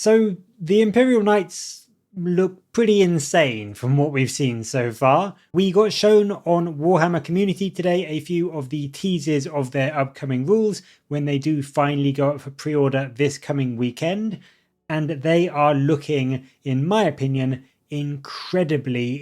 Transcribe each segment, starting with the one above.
So the Imperial Knights look pretty insane from what we've seen so far. We got shown on Warhammer Community today a few of the teasers of their upcoming rules when they do finally go up for pre-order this coming weekend, and they are looking, in my opinion, incredibly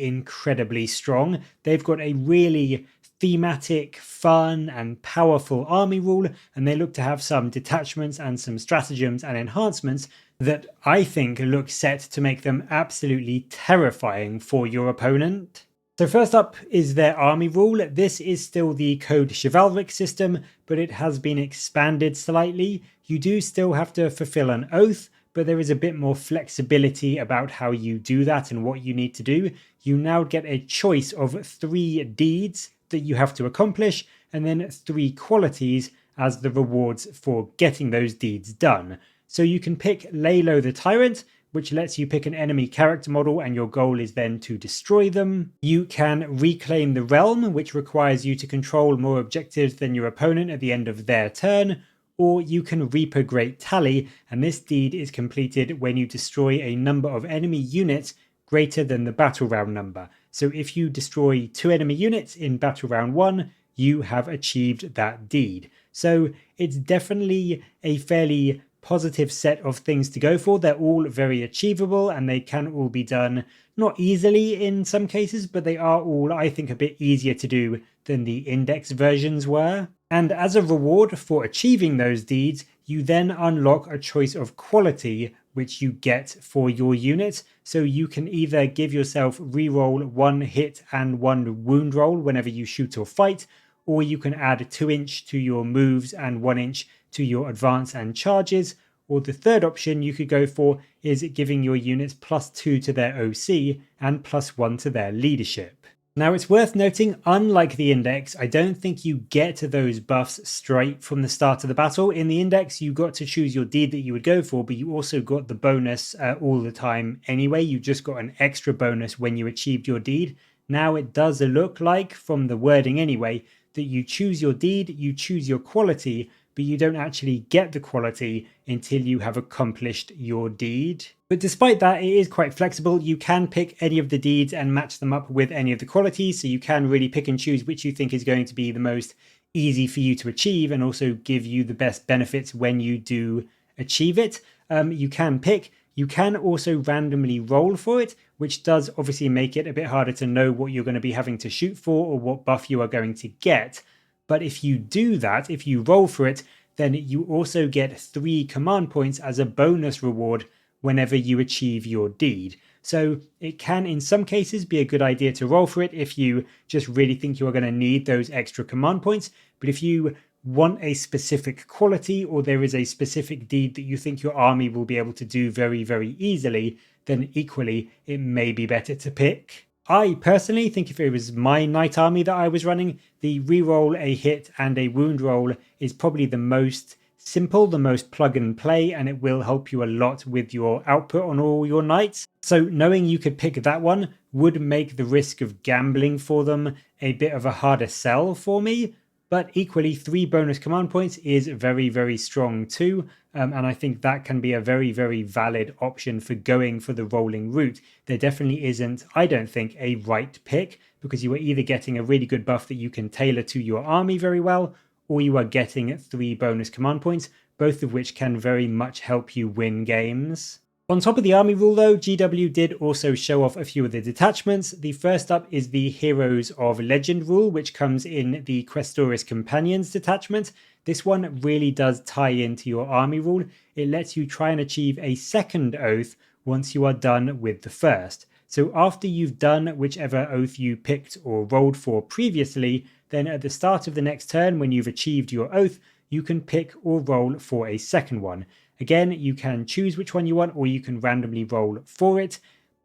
strong. They've got a really thematic, fun, and powerful army rule, and they look to have some detachments and some stratagems and enhancements that I think look set to make them absolutely terrifying for your opponent. So first up is their army rule. This is still the Code Chivalric system, but it has been expanded slightly. You do still have to fulfill an oath, but there is a bit more flexibility about how you do that and what you need to do. You now get a choice of 3 deeds that you have to accomplish, and then 3 qualities as the rewards for getting those deeds done. So you can pick Lay Low the Tyrant, which lets you pick an enemy character model and your goal is then to destroy them. You can Reclaim the Realm, which requires you to control more objectives than your opponent at the end of their turn. Or you can Reaper Great Tally, and this deed is completed when you destroy a number of enemy units greater than the battle round number. So if you destroy 2 enemy units in battle round 1, you have achieved that deed. So it's definitely a fairly positive set of things to go for. They're all very achievable and they can all be done not easily in some cases, but they are all, I think, a bit easier to do than the index versions were. And as a reward for achieving those deeds, you then unlock a choice of quality which you get for your unit. So you can either give yourself reroll 1 hit and 1 wound roll whenever you shoot or fight, or you can add 2 inch to your moves and 1 inch to your advance and charges. Or the third option you could go for is giving your units +2 to their OC and +1 to their leadership. Now it's worth noting, unlike the index, I don't think you get those buffs straight from the start of the battle. In the index, you got to choose your deed that you would go for, but you also got the bonus all the time anyway. You just got an extra bonus when you achieved your deed. Now it does look like, from the wording anyway, that you choose your deed, you choose your quality, but you don't actually get the quality until you have accomplished your deed. But despite that, it is quite flexible. You can pick any of the deeds and match them up with any of the qualities, so you can really pick and choose which you think is going to be the most easy for you to achieve and also give you the best benefits when you do achieve it. You can pick. You can also randomly roll for it, which does obviously make it a bit harder to know what you're going to be having to shoot for or what buff you are going to get. But if you do that, if you roll for it, then you also get 3 command points as a bonus reward whenever you achieve your deed. So it can, in some cases, be a good idea to roll for it if you just really think you are going to need those extra command points. But if you want a specific quality or there is a specific deed that you think your army will be able to do very easily, then equally it may be better to pick. I personally think if it was my knight army that I was running, the reroll a hit and a wound roll is probably the most simple, the most plug and play, and it will help you a lot with your output on all your knights. So knowing you could pick that one would make the risk of gambling for them a bit of a harder sell for me. But equally, 3 bonus command points is very strong too. And I think that can be a very valid option for going for the rolling route. There definitely isn't, I don't think, a right pick, because you are either getting a really good buff that you can tailor to your army very well, or you are getting 3 bonus command points, both of which can very much help you win games. On top of the army rule though, GW did also show off a few of the detachments. The first up is the Heroes of Legend rule, which comes in the Questoris Companions detachment. This one really does tie into your army rule. It lets you try and achieve a second oath once you are done with the first. So after you've done whichever oath you picked or rolled for previously, then at the start of the next turn when you've achieved your oath, you can pick or roll for a second one. Again, you can choose which one you want or you can randomly roll for it.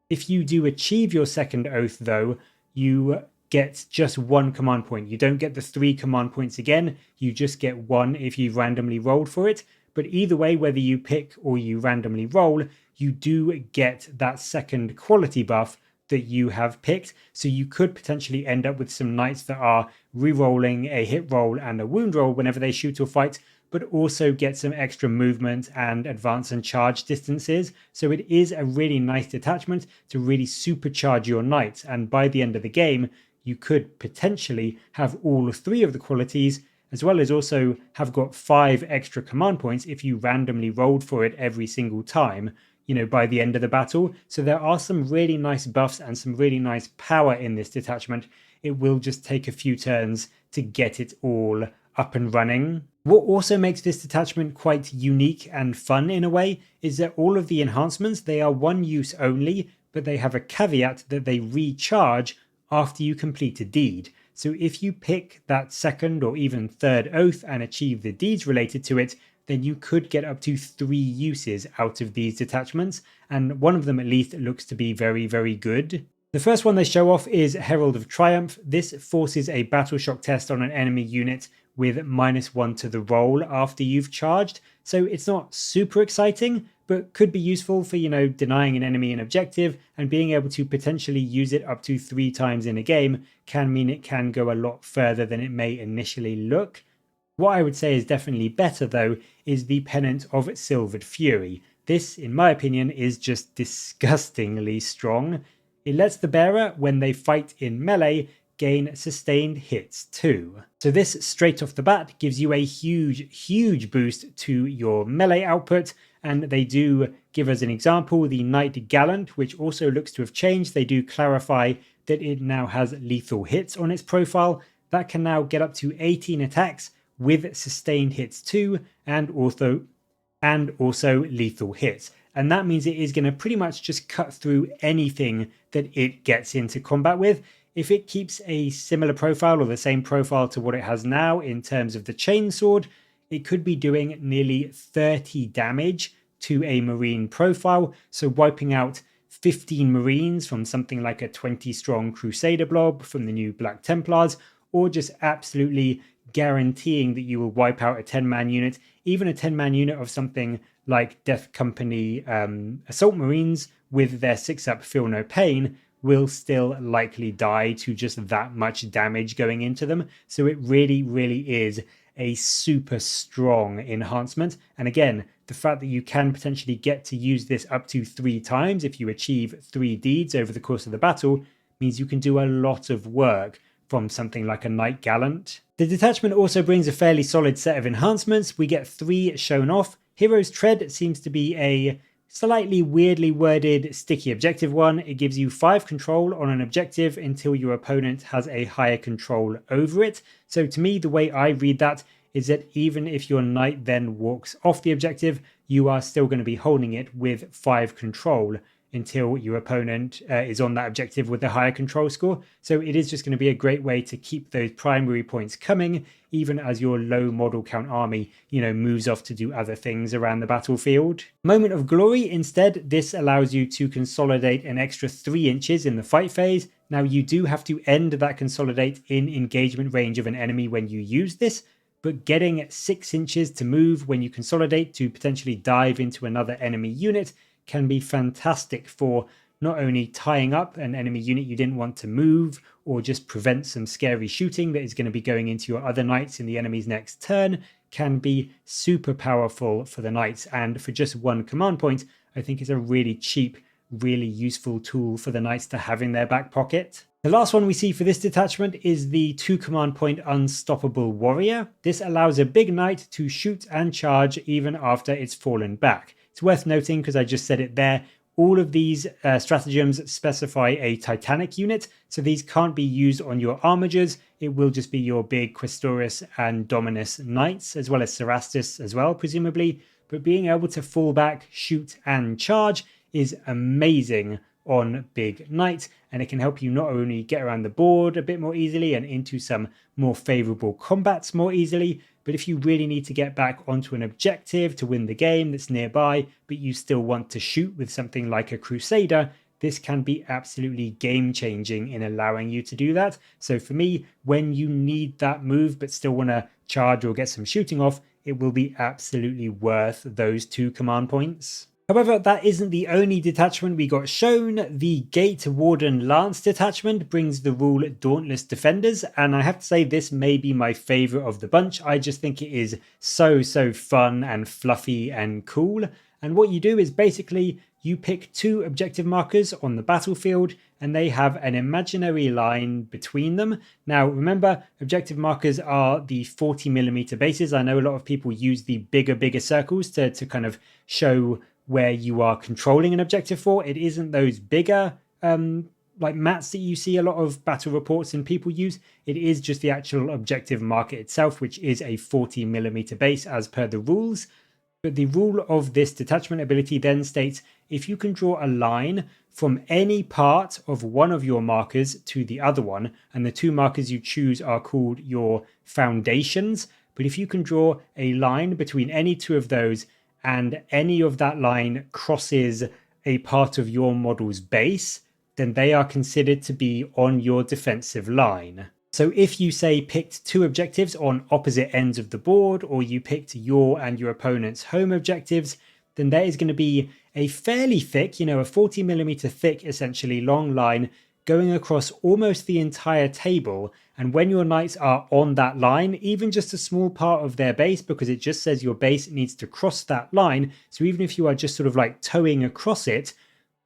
If you do achieve your second oath though, you get just 1 command point. You don't get the 3 command points again, you just get 1 if you randomly rolled for it. But either way, whether you pick or you randomly roll, you do get that second quality buff that you have picked. So you could potentially end up with some knights that are re-rolling a hit roll and a wound roll whenever they shoot or fight, but also get some extra movement and advance and charge distances. So it is a really nice detachment to really supercharge your knights. And by the end of the game, you could potentially have all three of the qualities, as well as also have got 5 extra command points if you randomly rolled for it every single time, by the end of the battle. So there are some really nice buffs and some really nice power in this detachment. It will just take a few turns to get it all up and running. What also makes this detachment quite unique and fun in a way is that all of the enhancements, they are one use only, but they have a caveat that they recharge after you complete a deed. So if you pick that second or even third oath and achieve the deeds related to it, then you could get up to 3 uses out of these detachments, and one of them at least looks to be very, very good. The first one they show off is Herald of Triumph. This forces a battle shock test on an enemy unit with -1 to the roll after you've charged. So it's not super exciting, but could be useful for, denying an enemy an objective, and being able to potentially use it up to 3 times in a game can mean it can go a lot further than it may initially look. What I would say is definitely better though is the Pennant of Silvered Fury. This, in my opinion, is just disgustingly strong. It lets the bearer, when they fight in melee, gain sustained hits too. So this straight off the bat gives you a huge boost to your melee output, and they do give us an example, the Knight Gallant, which also looks to have changed. They do clarify that it now has lethal hits on its profile. That can now get up to 18 attacks with sustained hits too, and also lethal hits. And that means it is going to pretty much just cut through anything that it gets into combat with. If it keeps a similar profile or the same profile to what it has now in terms of the chainsword, it could be doing nearly 30 damage to a marine profile. So wiping out 15 marines from something like a 20 strong Crusader blob from the new Black Templars, or just absolutely guaranteeing that you will wipe out a 10-man unit, even a 10-man unit of something like Death Company Assault Marines with their 6-up Feel No Pain will still likely die to just that much damage going into them. So it really is a super strong enhancement. And again, the fact that you can potentially get to use this up to 3 times if you achieve 3 deeds over the course of the battle means you can do a lot of work from something like a Knight Gallant. The detachment also brings a fairly solid set of enhancements. We get 3 shown off. Hero's Tread seems to be a slightly weirdly worded sticky objective one. It gives you 5 control on an objective until your opponent has a higher control over it. So to me, the way I read that is that even if your knight then walks off the objective, you are still going to be holding it with 5 control until your opponent is on that objective with the higher control score. So it is just going to be a great way to keep those primary points coming, even as your low model count army, moves off to do other things around the battlefield. Moment of Glory, instead, this allows you to consolidate an extra 3 inches in the fight phase. Now you do have to end that consolidate in engagement range of an enemy when you use this, but getting 6 inches to move when you consolidate to potentially dive into another enemy unit can be fantastic for not only tying up an enemy unit you didn't want to move, or just prevent some scary shooting that is going to be going into your other knights in the enemy's next turn, can be super powerful for the knights. And for just 1 command point, I think it's a really cheap, really useful tool for the knights to have in their back pocket. The last one we see for this detachment is the 2 command point Unstoppable Warrior. This allows a big knight to shoot and charge even after it's fallen back. It's worth noting, because I just said it there, all of these stratagems specify a Titanic unit, so these can't be used on your armigers. It will just be your big Questoris and Dominus knights, as well as Cerastus as well, presumably. But being able to fall back, shoot and charge is amazing on big knights, and it can help you not only get around the board a bit more easily and into some more favorable combats more easily, but if you really need to get back onto an objective to win the game that's nearby, but you still want to shoot with something like a Crusader, this can be absolutely game-changing in allowing you to do that. So for me, when you need that move but still want to charge or get some shooting off, it will be absolutely worth those 2 command points. However, that isn't the only detachment we got shown. The Gate Warden Lance detachment brings the rule Dauntless Defenders, and I have to say this may be my favourite of the bunch. I just think it is so fun and fluffy and cool. And what you do is basically you pick 2 objective markers on the battlefield and they have an imaginary line between them. Now remember, objective markers are the 40mm bases. I know a lot of people use the bigger circles to kind of show where you are controlling an objective for. It isn't those bigger like mats that you see a lot of battle reports and people use. It is just the actual objective marker itself, which is a 40mm base as per the rules. But the rule of this detachment ability then states if you can draw a line from any part of one of your markers to the other one, and the 2 markers you choose are called your foundations, but if you can draw a line between any 2 of those and any of that line crosses a part of your model's base, then they are considered to be on your defensive line. So if you say picked 2 objectives on opposite ends of the board, or you picked your and your opponent's home objectives, then there is going to be a fairly thick, a 40mm thick, essentially long line going across almost the entire table. And when your knights are on that line, even just a small part of their base, because it just says your base needs to cross that line. So even if you are just sort of like towing across it,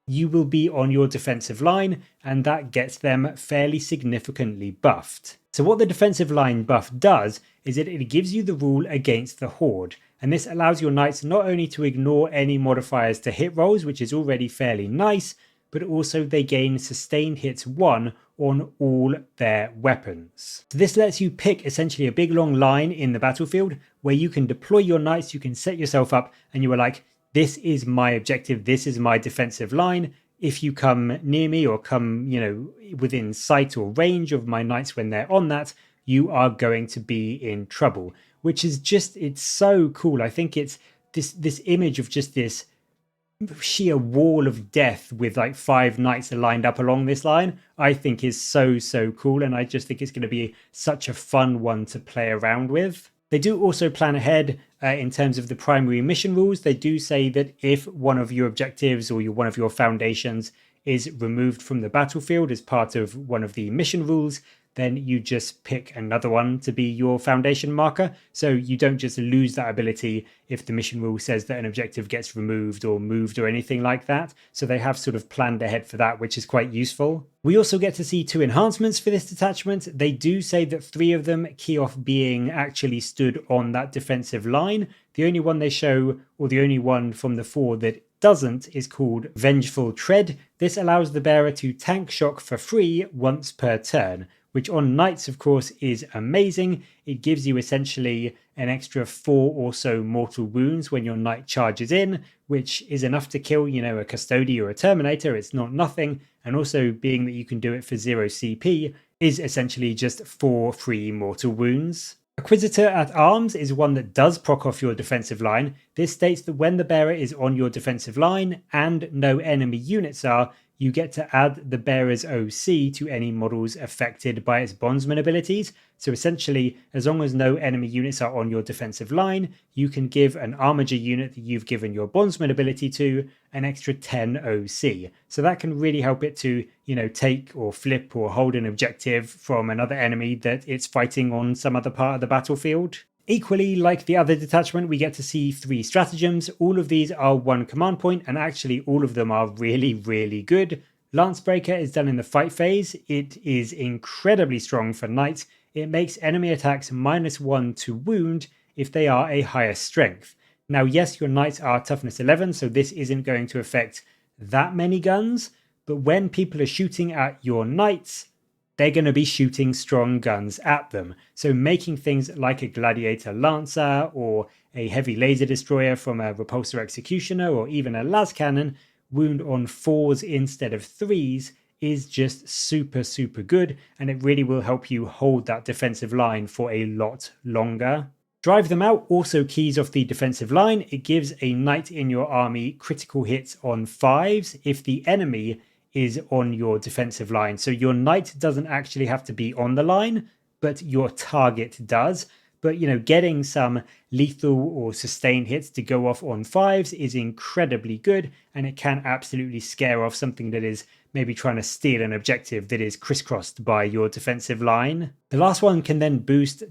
you will be on your defensive line, and that gets them fairly significantly buffed. So what the defensive line buff does is that it gives you the rule against the horde, and this allows your knights not only to ignore any modifiers to hit rolls, which is already fairly nice, but also they gain sustained hits 1 on all their weapons. So this lets you pick essentially a big long line in the battlefield where you can deploy your knights, you can set yourself up, and you are like, this is my objective, this is my defensive line. If you come near me or come, within sight or range of my knights when they're on that, you are going to be in trouble, which is just, it's so cool. I think it's this image of just this sheer wall of death with like 5 knights lined up along this line, I think is so cool, and I just think it's going to be such a fun one to play around with. They do also plan ahead in terms of the primary mission rules. They do say that if one of your objectives or one of your foundations is removed from the battlefield as part of one of the mission rules, then you just pick another one to be your foundation marker. So you don't just lose that ability if the mission rule says that an objective gets removed or moved or anything like that. So they have sort of planned ahead for that, which is quite useful. We also get to see 2 enhancements for this detachment. They do say that 3 of them key off being actually stood on that defensive line. The only one they show, or the only one from the 4 that doesn't, is called Vengeful Tread. This allows the bearer to tank shock for free once per turn, which on knights of course is amazing. It gives you essentially an extra 4 or so mortal wounds when your knight charges in, which is enough to kill, a custodian or a terminator. It's not nothing, and also being that you can do it for 0 CP is essentially just 4 free mortal wounds. Acquisitor at Arms is one that does proc off your defensive line. This states that when the bearer is on your defensive line and no enemy units are, you get to add the bearer's OC to any models affected by its bondsman abilities. So essentially, as long as no enemy units are on your defensive line, you can give an armiger unit that you've given your bondsman ability to an extra 10 OC. So that can really help it to, take or flip or hold an objective from another enemy that it's fighting on some other part of the battlefield. Equally, like the other detachment, we get to see 3 stratagems. All of these are 1 command point, and actually all of them are really good. Lancebreaker is done in the fight phase. It is incredibly strong for knights. It makes enemy attacks -1 to wound if they are a higher strength. Now, yes, your knights are toughness 11, so this isn't going to affect that many guns, but when people are shooting at your knights, they're going to be shooting strong guns at them. So making things like a Gladiator Lancer or a heavy laser destroyer from a Repulsor Executioner or even a las cannon wound on 4s instead of 3s is just super good, and it really will help you hold that defensive line for a lot longer. Drive Them Out also keys off the defensive line. It gives a knight in your army critical hits on 5s if the enemy is on your defensive line. So your knight doesn't actually have to be on the line, but your target does. but getting some lethal or sustained hits to go off on 5s is incredibly good, and it can absolutely scare off something that is maybe trying to steal an objective that is crisscrossed by your defensive line. The last one can then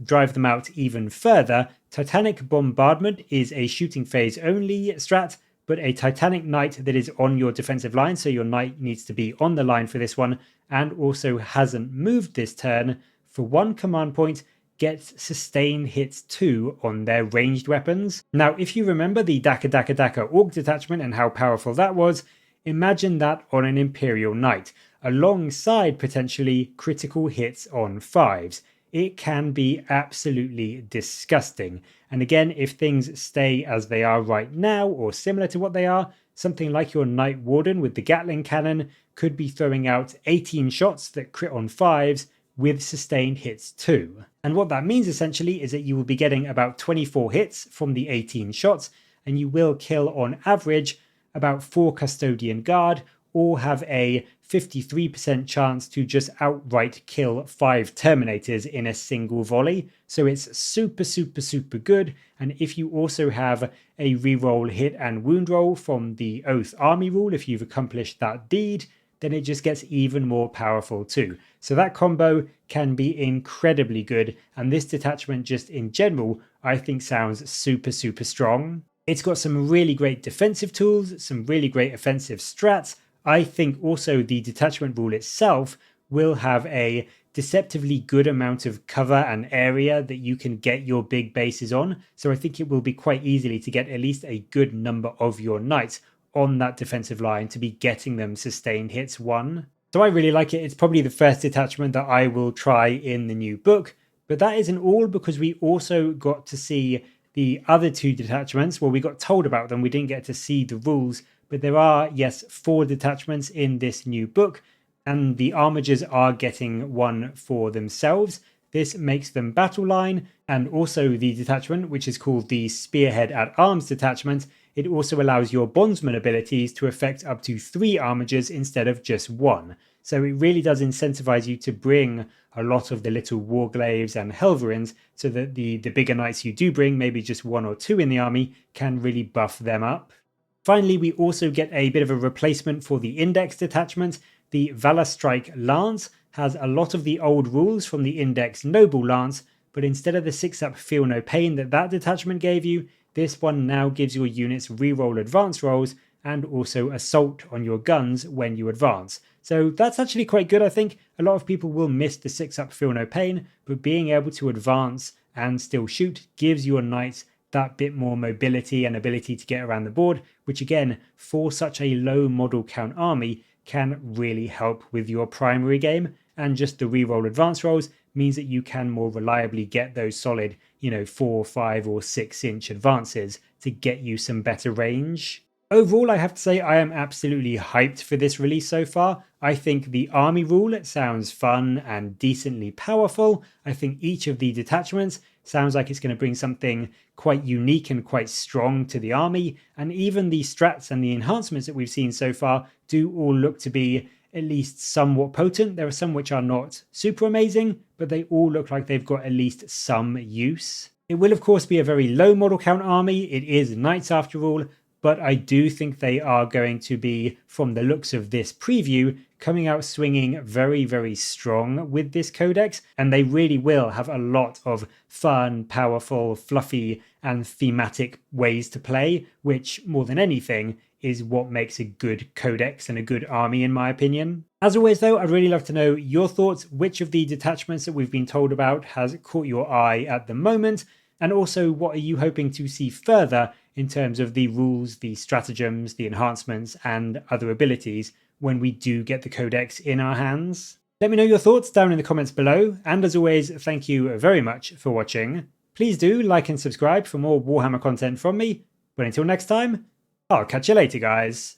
drive them out even further. Titanic Bombardment is a shooting phase only strat, but a Titanic Knight that is on your defensive line, so your knight needs to be on the line for this one, and also hasn't moved this turn, for 1 command point, gets sustained hits 2 on their ranged weapons. Now, if you remember the Dakka Orc detachment and how powerful that was, imagine that on an Imperial Knight, alongside potentially critical hits on 5s. It can be absolutely disgusting. And again, if things stay as they are right now, or similar to what they are, something like your Knight Warden with the Gatling cannon could be throwing out 18 shots that crit on 5s with sustained hits too. And what that means essentially is that you will be getting about 24 hits from the 18 shots, and you will kill on average about 4 Custodian Guard, or have a 53% chance to just outright kill 5 Terminators in a single volley. So it's super good. And if you also have a reroll hit and wound roll from the Oath Army rule, if you've accomplished that deed, then it just gets even more powerful too. So that combo can be incredibly good, and this detachment just in general I think sounds super strong. It's got some really great defensive tools, some really great offensive strats. I think also the detachment rule itself will have a deceptively good amount of cover and area that you can get your big bases on. So I think it will be quite easily to get at least a good number of your knights on that defensive line to be getting them sustained hits 1. So I really like it. It's probably the first detachment that I will try in the new book. But that isn't all, because we also got to see the other 2 detachments. Well, we got told about them. We didn't get to see the rules. But there are, yes, 4 detachments in this new book, and the armigers are getting one for themselves. This makes them battle line, and also the detachment, which is called the Spearhead at Arms detachment, it also allows your bondsman abilities to affect up to 3 armigers instead of just 1. So it really does incentivize you to bring a lot of the little warglaves and helverins, so that the bigger knights you do bring, maybe just 1 or 2 in the army, can really buff them up. Finally, we also get a bit of a replacement for the Index detachment. The Valor Strike Lance has a lot of the old rules from the Index Noble Lance, but instead of the 6-up Feel No Pain that detachment gave you, this one now gives your units reroll advance rolls and also assault on your guns when you advance. So that's actually quite good, I think. A lot of people will miss the 6-up Feel No Pain, but being able to advance and still shoot gives your knights that bit more mobility and ability to get around the board, which again, for such a low model count army, can really help with your primary game. And just the reroll advance rolls means that you can more reliably get those solid, 4, 5 or 6 inch advances to get you some better range. Overall, I have to say I am absolutely hyped for this release so far. I think the army rule sounds fun and decently powerful. I think each of the detachments sounds like it's going to bring something quite unique and quite strong to the army. And even the strats and the enhancements that we've seen so far do all look to be at least somewhat potent. There are some which are not super amazing, but they all look like they've got at least some use. It will of course be a very low model count army. It is knights after all, but I do think they are going to be, from the looks of this preview, coming out swinging very strong with this codex, and they really will have a lot of fun, powerful, fluffy and thematic ways to play, which more than anything is what makes a good codex and a good army in my opinion. As always though, I'd really love to know your thoughts. Which of the detachments that we've been told about has caught your eye at the moment? And also, what are you hoping to see further in terms of the rules, the stratagems, the enhancements, and other abilities when we do get the codex in our hands? Let me know your thoughts down in the comments below, and as always, thank you very much for watching. Please do like and subscribe for more Warhammer content from me, but until next time, I'll catch you later guys.